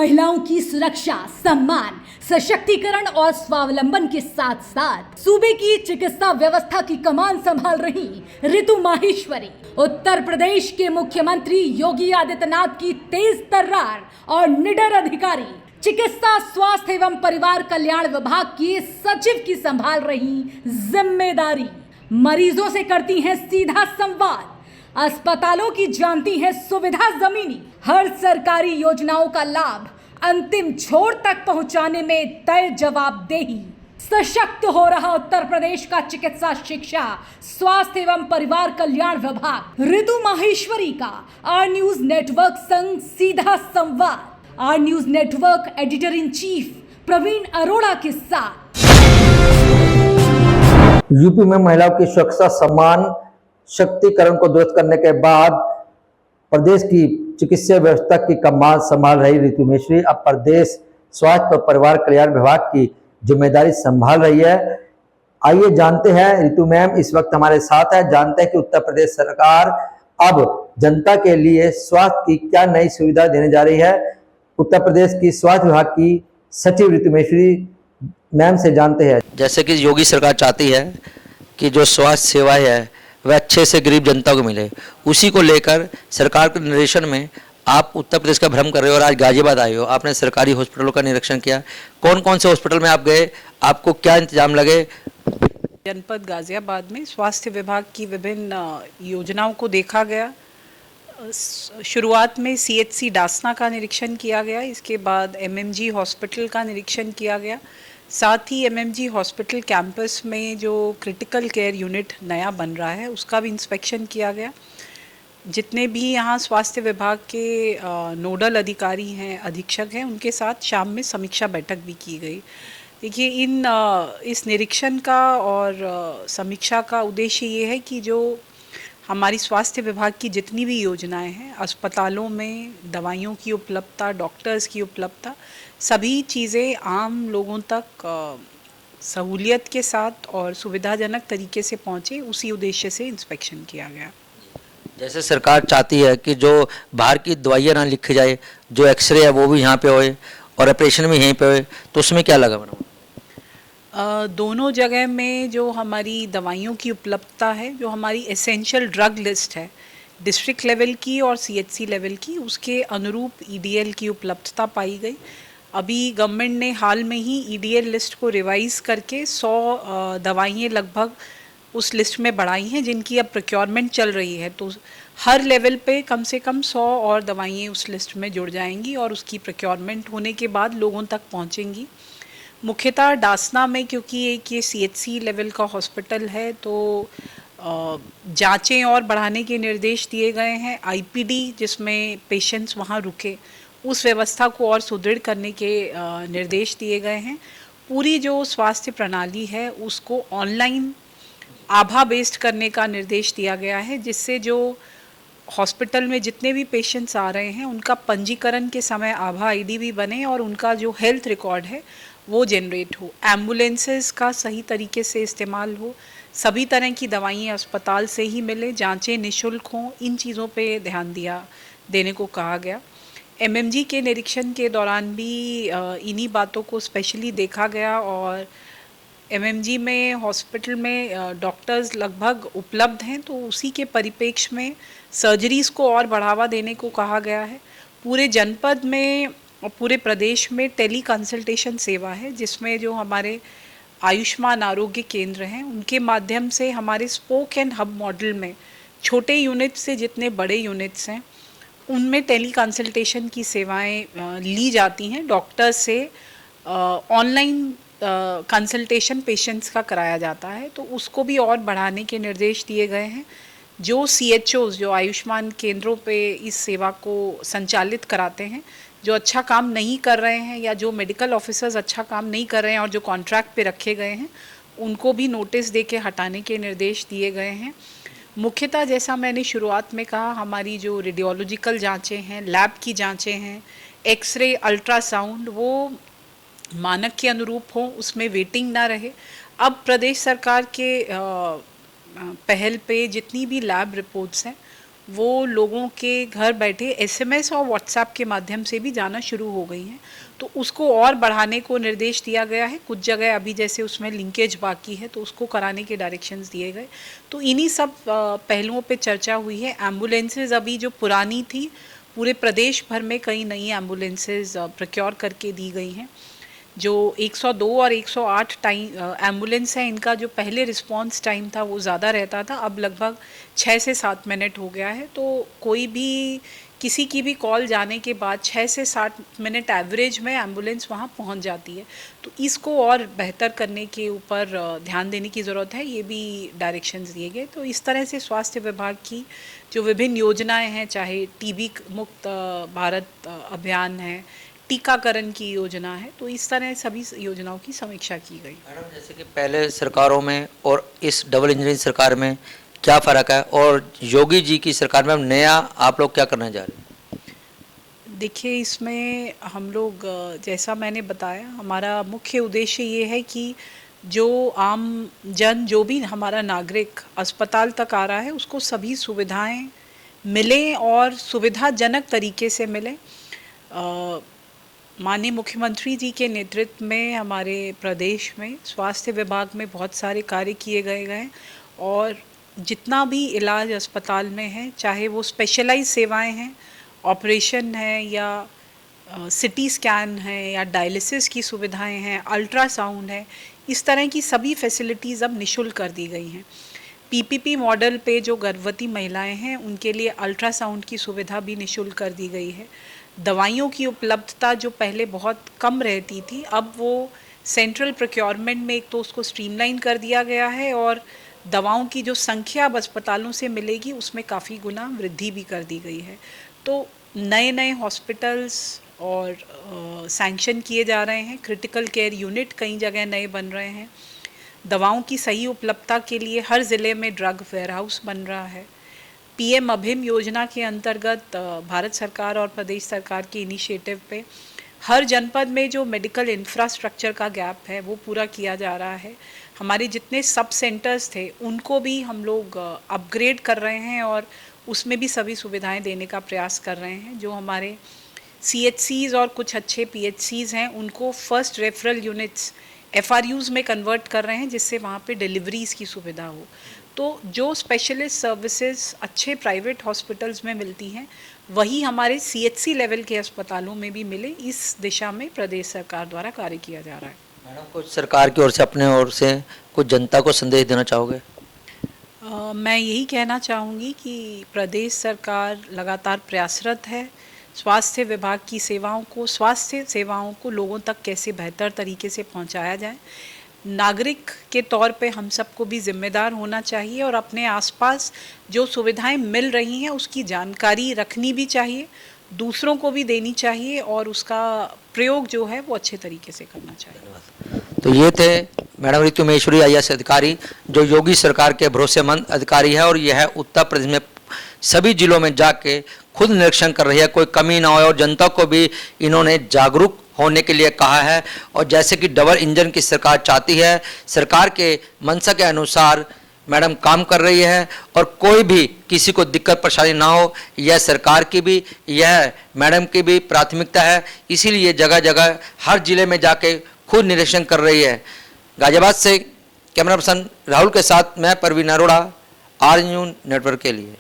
महिलाओं की सुरक्षा, सम्मान, सशक्तिकरण और स्वावलंबन के साथ साथ सूबे की चिकित्सा व्यवस्था की कमान संभाल रही ऋतु माहेश्वरी उत्तर प्रदेश के मुख्यमंत्री योगी आदित्यनाथ की तेज तर्रार और निडर अधिकारी, चिकित्सा, स्वास्थ्य एवं परिवार कल्याण विभाग की सचिव की संभाल रही जिम्मेदारी। मरीजों से करती हैं सीधा संवाद, अस्पतालों की जानती है सुविधा जमीनी, हर सरकारी योजनाओं का लाभ अंतिम छोर तक पहुंचाने में तय जवाबदेही। सशक्त हो रहा उत्तर प्रदेश का चिकित्सा, शिक्षा, स्वास्थ्य एवं परिवार कल्याण विभाग। ऋतु माहेश्वरी का आर न्यूज नेटवर्क संग सीधा संवाद। R news network editor in chief Praveen Arora के साथ। यूपी में महिलाओं की सुरक्षा, सम्मान, शक्तिकरण को दुरुस्त करने के बाद प्रदेश की चिकित्सा व्यवस्था की कमान संभाल रही ऋतु माहेश्वरी अब प्रदेश स्वास्थ्य और परिवार कल्याण विभाग की जिम्मेदारी संभाल रही है। आइए जानते हैं, ऋतु मैम इस वक्त हमारे साथ है। जानते हैं कि उत्तर प्रदेश सरकार अब जनता के लिए स्वास्थ्य की क्या नई सुविधा देने जा रही है। उत्तर प्रदेश की स्वास्थ्य विभाग की सचिव ऋतु माहेश्वरी मैम से जानते हैं। जैसे कि योगी सरकार चाहती है कि जो स्वास्थ्य सेवाएं है वह अच्छे से गरीब जनता को मिले, उसी को लेकर सरकार के निर्देशन में आप उत्तर प्रदेश का भ्रमण कर रहे हो और आज गाजियाबाद आए हो। आपने सरकारी हॉस्पिटलों का निरीक्षण किया, कौन कौन से हॉस्पिटल में आप गए, आपको क्या इंतजाम लगे? जनपद गाजियाबाद में स्वास्थ्य विभाग की विभिन्न योजनाओं को देखा गया। शुरुआत में CHC डासना का निरीक्षण किया गया, इसके बाद MMG हॉस्पिटल का निरीक्षण किया गया, साथ ही MMG हॉस्पिटल कैंपस में जो क्रिटिकल केयर यूनिट नया बन रहा है उसका भी इंस्पेक्शन किया गया। जितने भी यहाँ स्वास्थ्य विभाग के नोडल अधिकारी हैं, अधीक्षक हैं, उनके साथ शाम में समीक्षा बैठक भी की गई। देखिए, इस निरीक्षण का और समीक्षा का उद्देश्य ये है कि जो हमारी स्वास्थ्य विभाग की जितनी भी योजनाएं हैं, अस्पतालों में दवाइयों की उपलब्धता, डॉक्टर्स की उपलब्धता, सभी चीज़ें आम लोगों तक सहूलियत के साथ और सुविधाजनक तरीके से पहुँचे, उसी उद्देश्य से इंस्पेक्शन किया गया। जैसे सरकार चाहती है कि जो बाहर की दवाइयाँ ना लिखी जाए, जो एक्सरे है वो भी यहाँ पे होए और ऑपरेशन भी यहीं पे होए, तो उसमें क्या लगा मैडम? दोनों जगह में जो हमारी दवाइयों की उपलब्धता है, जो हमारी एसेंशियल ड्रग लिस्ट है डिस्ट्रिक्ट लेवल की और CHC लेवल की, उसके अनुरूप EDL की उपलब्धता पाई गई। अभी गवर्नमेंट ने हाल में ही EDL लिस्ट को रिवाइज करके 100 दवाइयाँ लगभग उस लिस्ट में बढ़ाई हैं, जिनकी अब प्रोक्योरमेंट चल रही है। तो हर लेवल पे कम से कम 100 और दवाइयाँ उस लिस्ट में जुड़ जाएंगी और उसकी प्रोक्योरमेंट होने के बाद लोगों तक पहुँचेंगी। मुख्यतः डासना में, क्योंकि एक ये CHC लेवल का हॉस्पिटल है, तो जांचें और बढ़ाने के निर्देश दिए गए हैं। IPD जिसमें पेशेंट्स वहाँ रुके, उस व्यवस्था को और सुदृढ़ करने के निर्देश दिए गए हैं। पूरी जो स्वास्थ्य प्रणाली है उसको ऑनलाइन आभा बेस्ड करने का निर्देश दिया गया है, जिससे जो हॉस्पिटल में जितने भी पेशेंट्स आ रहे हैं उनका पंजीकरण के समय आभा ID भी बने और उनका जो हेल्थ रिकॉर्ड है वो जनरेट हो, एम्बुलेंसेस का सही तरीके से इस्तेमाल हो, सभी तरह की दवाइयाँ अस्पताल से ही मिले, जांचें निःशुल्क हों, इन चीज़ों पे ध्यान देने को कहा गया। MMG के निरीक्षण के दौरान भी इन्हीं बातों को स्पेशली देखा गया और MMG में हॉस्पिटल में डॉक्टर्स लगभग उपलब्ध हैं, तो उसी के परिप्रेक्ष्य में सर्जरीज़ को और बढ़ावा देने को कहा गया है। पूरे जनपद में और पूरे प्रदेश में टेली कंसल्टेशन सेवा है, जिसमें जो हमारे आयुष्मान आरोग्य केंद्र हैं उनके माध्यम से हमारे स्पोक एंड हब मॉडल में छोटे यूनिट से जितने बड़े यूनिट्स हैं उनमें टेली कंसल्टेशन की सेवाएं ली जाती हैं। डॉक्टर से ऑनलाइन कंसल्टेशन पेशेंट्स का कराया जाता है, तो उसको भी और बढ़ाने के निर्देश दिए गए हैं। जो CHOs जो आयुष्मान केंद्रों पे इस सेवा को संचालित कराते हैं, जो अच्छा काम नहीं कर रहे हैं या जो मेडिकल ऑफिसर्स अच्छा काम नहीं कर रहे हैं और जो कॉन्ट्रैक्ट पे रखे गए हैं, उनको भी नोटिस दे के हटाने के निर्देश दिए गए हैं। मुख्यतः जैसा मैंने शुरुआत में कहा, हमारी जो रेडियोलॉजिकल जांचें हैं, लैब की जांचें हैं, एक्सरे, अल्ट्रासाउंड, वो मानक के अनुरूप हो, उसमें वेटिंग ना रहे। अब प्रदेश सरकार के पहल पे जितनी भी लैब रिपोर्ट्स हैं वो लोगों के घर बैठे SMS और WhatsApp के माध्यम से भी जाना शुरू हो गई हैं। तो उसको और बढ़ाने को निर्देश दिया गया है। कुछ जगह अभी जैसे उसमें लिंकेज बाकी है तो उसको कराने के डायरेक्शंस दिए गए। तो इन्हीं सब पहलुओं पे चर्चा हुई है। एम्बुलेंसेज अभी जो पुरानी थी, पूरे प्रदेश भर में कई नई एम्बुलेंसेज प्रोक्योर करके दी गई हैं। जो 102 और 108 एम्बुलेंस है, इनका जो पहले रिस्पांस टाइम था वो ज़्यादा रहता था, अब लगभग 6 से 7 मिनट हो गया है। तो कोई भी किसी की भी कॉल जाने के बाद 6 से 7 मिनट एवरेज में एम्बुलेंस वहाँ पहुँच जाती है। तो इसको और बेहतर करने के ऊपर ध्यान देने की ज़रूरत है, ये भी डायरेक्शंस दिए गए। तो इस तरह से स्वास्थ्य विभाग की जो विभिन्न योजनाएं हैं, चाहे टीबी मुक्त भारत अभियान है, टीकाकरण की योजना है, तो इस तरह सभी योजनाओं की समीक्षा की गई। मैडम, जैसे कि पहले सरकारों में और इस डबल इंजन सरकार में क्या फ़र्क है, और योगी जी की सरकार में नया आप लोग क्या करने जा रहे हैं? देखिए, इसमें हम लोग जैसा मैंने बताया, हमारा मुख्य उद्देश्य ये है कि जो आम जन, जो भी हमारा नागरिक अस्पताल तक आ रहा है, उसको सभी सुविधाएं मिलें और सुविधाजनक तरीके से मिलें। माननीय मुख्यमंत्री जी के नेतृत्व में हमारे प्रदेश में स्वास्थ्य विभाग में बहुत सारे कार्य किए गए हैं और जितना भी इलाज अस्पताल में है, चाहे वो स्पेशलाइज सेवाएं हैं, ऑपरेशन है या सिटी स्कैन है या डायलिसिस की सुविधाएं हैं, अल्ट्रासाउंड है, इस तरह की सभी फैसिलिटीज़ अब निःशुल्क कर दी गई हैं। PPP मॉडल पे जो गर्भवती महिलाएं हैं, उनके लिए अल्ट्रासाउंड की सुविधा भी निःशुल्क कर दी गई है। दवाइयों की उपलब्धता जो पहले बहुत कम रहती थी, अब वो सेंट्रल प्रोक्योरमेंट में एक तो उसको स्ट्रीमलाइन कर दिया गया है और दवाओं की जो संख्या अब अस्पतालों से मिलेगी उसमें काफ़ी गुना वृद्धि भी कर दी गई है। तो नए नए हॉस्पिटल्स और सैंक्शन किए जा रहे हैं। क्रिटिकल केयर यूनिट कई जगह नए बन रहे हैं। दवाओं की सही उपलब्धता के लिए हर ज़िले में ड्रग वेयरहाउस बन रहा है। PM अभिम योजना के अंतर्गत भारत सरकार और प्रदेश सरकार के इनिशिएटिव पे हर जनपद में जो मेडिकल इंफ्रास्ट्रक्चर का गैप है वो पूरा किया जा रहा है। हमारे जितने सब सेंटर्स थे उनको भी हम लोग अपग्रेड कर रहे हैं और उसमें भी सभी सुविधाएं देने का प्रयास कर रहे हैं। जो हमारे CHCs और कुछ अच्छे PHCs हैं, उनको फर्स्ट रेफरल यूनिट्स FRUs में कन्वर्ट कर रहे हैं, जिससे वहाँ पे डिलीवरीज़ की सुविधा हो। तो जो स्पेशलिस्ट सर्विसेज अच्छे प्राइवेट हॉस्पिटल्स में मिलती हैं, वही हमारे CHC लेवल के अस्पतालों में भी मिले, इस दिशा में प्रदेश सरकार द्वारा कार्य किया जा रहा है। मैडम, कुछ सरकार की ओर से, अपने ओर से कुछ जनता को संदेश देना चाहोगे? मैं यही कहना चाहूँगी कि प्रदेश सरकार लगातार प्रयासरत है स्वास्थ्य विभाग की स्वास्थ्य सेवाओं को लोगों तक कैसे बेहतर तरीके से पहुंचाया जाए। नागरिक के तौर पे हम सबको भी जिम्मेदार होना चाहिए और अपने आसपास जो सुविधाएं मिल रही हैं उसकी जानकारी रखनी भी चाहिए, दूसरों को भी देनी चाहिए और उसका प्रयोग जो है वो अच्छे तरीके से करना चाहिए। तो ये थे मैडम ऋतु महेश्वरी IAS अधिकारी, जो योगी सरकार के भरोसेमंद अधिकारी है और यह उत्तर प्रदेश में सभी जिलों में जाके खुद निरीक्षण कर रही है, कोई कमी ना हो, और जनता को भी इन्होंने जागरूक होने के लिए कहा है। और जैसे कि डबल इंजन की सरकार चाहती है, सरकार के मंशा के अनुसार मैडम काम कर रही है और कोई भी किसी को दिक्कत परेशानी ना हो, यह सरकार की भी, यह मैडम की भी प्राथमिकता है। इसीलिए जगह जगह हर जिले में जाके खुद निरीक्षण कर रही है। गाजियाबाद से कैमरा पर्सन राहुल के साथ मैं परवीन अरोड़ा, RNews नेटवर्क के लिए।